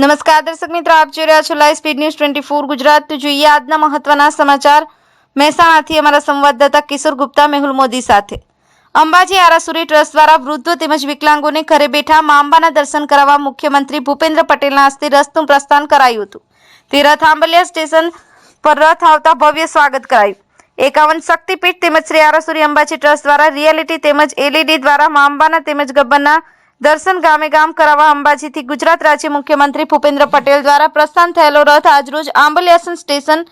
નમસ્કાર દર્શક મિત્રો, આપ જોઈ રહ્યા છો લાઈવ સ્પીડ ન્યૂઝ 24 ગુજરાત। તો જોઈએ આજના મહત્વના સમાચાર મહેસાણાથી અમારા સંવાદદાતા કિશોર ગુપ્તા મેહુલ મોદી સાથે। અંબાજી આરાસુરી ટ્રસ્ટ દ્વારા વૃદ્ધો તેમજ વિકલાંગોને ઘરે બેઠા મા અંબાના દર્શન કરાવવા મુખ્યમંત્રી ભૂપેન્દ્ર પટેલના હસ્તે રથનું પ્રસ્થાન કરાયું હતું। તે રથ આંબલિયા સ્ટેશન પર રથ આવતા ભવ્ય સ્વાગત કરાયું। 51 શક્તિપીઠ તેમજ શ્રી આરાસુરી અંબાજી ટ્રસ્ટ દ્વારા રિયાલિટી તેમજ LED દ્વારા મા અંબાના તેમજ ગબ્બરના દર્શન ગામે ગામ કરાવવા અંબાજીથી ગુજરાત રાજ્ય મુખ્યમંત્રી ભૂપેન્દ્ર પટેલ દ્વારા પ્રસ્થાન થયેલો રથ આજરોજ આંબલિયાસન સ્ટેશન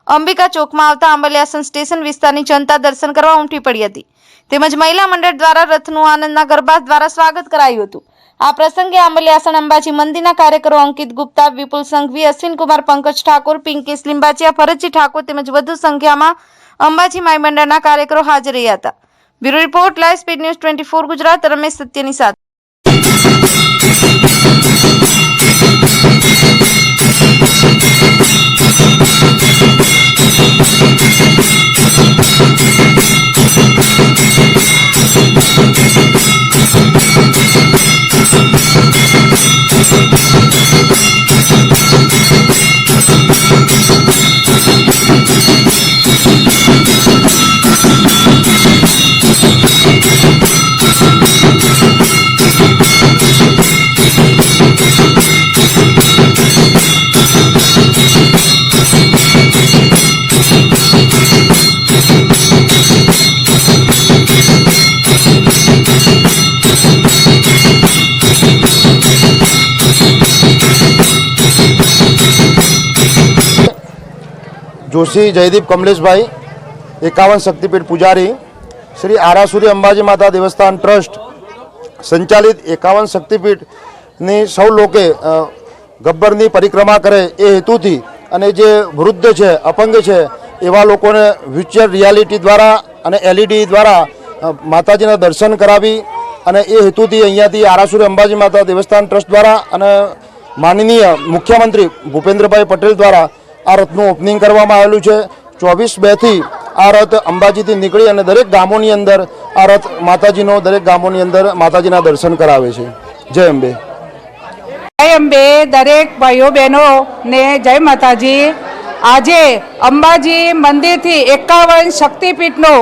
અંબિકા ચોકમાં આવતા આંબલિયાસન સ્ટેશન વિસ્તારની જનતા દર્શન કરવા ઉમટી પડી હતી। તેમજ મહિલા મંડળ દ્વારા રથનું આનંદના ગરબા દ્વારા સ્વાગત કરાયું હતું। આ પ્રસંગે આંબલિયાસન અંબાજી મંદિરના કાર્યકરો અંકિત ગુપ્તા, વિપુલ સંઘવી, અશ્વિન કુમાર, પંકજ ઠાકોર, પિંકેશ લીંબાચિયા, ભરતજી ઠાકોર તેમજ વધુ સંખ્યામાં અંબાજી માઈ મંડળના કાર્યકરો હાજર રહ્યા હતા। Bureau report, live speed news 24 Gujarat. Ramesh સત્યની સાથે। जोशी जयदीप कमलेश भाई 51 शक्तिपीठ पुजारी श्री आरासुरी अंबाजी माता देवस्थान ट्रस्ट संचालित 51 शक्तिपीठ ની સૌ લોકે ગબ્બરની પરિક્રમા કરે એ હેતુથી અને જે વૃદ્ધ છે, અપંગ છે એવા લોકોને વિર્ચ્યુઅલ રિયાલિટી દ્વારા અને LED દ્વારા માતાજીના દર્શન કરાવી અને એ હેતુથી અહીંયાથી આરાસુરી અંબાજી માતા દેवस्थान ટ્રસ્ટ દ્વારા અને માનનીય મુખ્યમંત્રી ભૂપેન્દ્રભાઈ પટેલ દ્વારા આ રથનું ઓપનિંગ કરવામાં આવેલું છે। 24/2 થી આ રથ અંબાજીથી નીકળી અને દરેક ગામોની અંદર આ રથ માતાજીનો દરેક ગામોની અંદર માતાજીના દર્શન કરાવે છે। જય અંબે। જય અંબે। દરેક ભાઈઓ બહેનો ને જય માતાજી। આજે અંબાજી મંદિરથી 51 શક્તિપીઠનો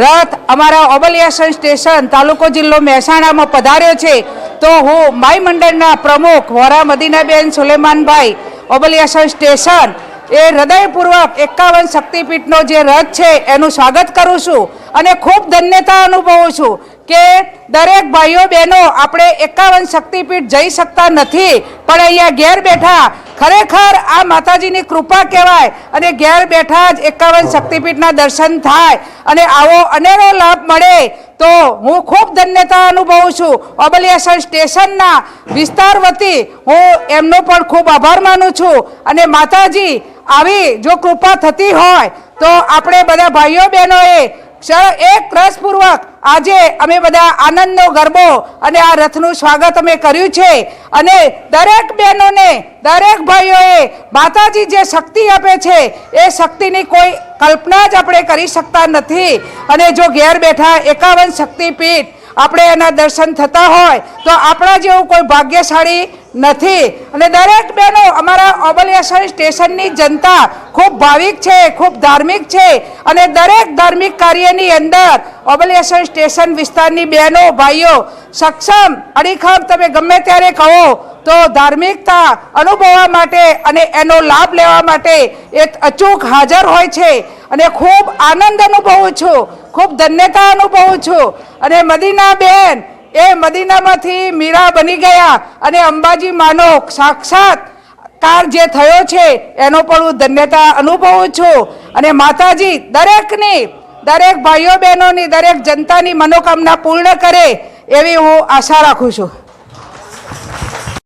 રથ અમારા ઓબલિયાસન સ્ટેશન તાલુકો જિલ્લો મહેસાણામાં પધાર્યો છે। તો હું માઈ મંડળના પ્રમુખ વોરા મદીનાબેન સુલેમાનભાઈ ઓબલિયાસન સ્ટેશન એ હૃદયપૂર્વક 51 શક્તિપીઠનો જે રથ છે એનું સ્વાગત કરું છું અને ખૂબ ધન્યતા અનુભવું છું કે દરેક ભાઈઓ બહેનો આપણે 51 શક્તિપીઠ જઈ શકતા નથી, પણ અહીંયા ઘેર બેઠા ખરેખર આ માતાજીની કૃપા કહેવાય અને ઘેર બેઠા જ 51 શક્તિપીઠના દર્શન થાય અને આવો અનેરો લાભ મળે તો હું ખૂબ ધન્યતા અનુભવું છું। ઓબલિયાસન સ્ટેશનના વિસ્તાર વતી હું એમનો પણ ખૂબ આભાર માનું છું અને માતાજી આવી જો કૃપા થતી હોય તો આપણે બધા ભાઈઓ બહેનોએ એક રસપૂર્વક આજે અમે બધા આનંદનો ગરબો અને આ રથનું સ્વાગત અમે કર્યું છે અને દરેક બહેનોને દરેક ભાઈઓએ માતાજી જે શક્તિ આપે છે એ શક્તિની કોઈ કલ્પના જ આપણે કરી શકતા નથી અને જો ઘેર બેઠા 51 શક્તિપીઠ આપણે એના દર્શન થતા હોય તો આપણા જેવું કોઈ ભાગ્યશાળી નથી અને દરેક બહેનો અમારા ઓબલિયાસન સ્ટેશનની જનતા ખૂબ ભાવિક છે, ખૂબ ધાર્મિક છે અને દરેક ધાર્મિક કાર્યની અંદર ઓબલિયાસન સ્ટેશન વિસ્તારની બહેનો ભાઈઓ સક્ષમ અડીખમ તમે ગમે ત્યારે કહો તો ધાર્મિકતા અનુભવવા માટે અને એનો લાભ લેવા માટે એક અચૂક હાજર હોય છે અને ખૂબ આનંદ અનુભવું છું, ખૂબ ધન્યતા અનુભવું છું અને મદીના બેન એ મદીનામાંથી મીરા બની ગયા અને અંબાજી માનો સાક્ષાત્કાર જે થયો છે એનો પણ હું ધન્યતા અનુભવું છું અને માતાજી દરેકની, દરેક ભાઈઓ બહેનોની, દરેક જનતાની મનોકામના પૂર્ણ કરે એવી હું આશા રાખું છું।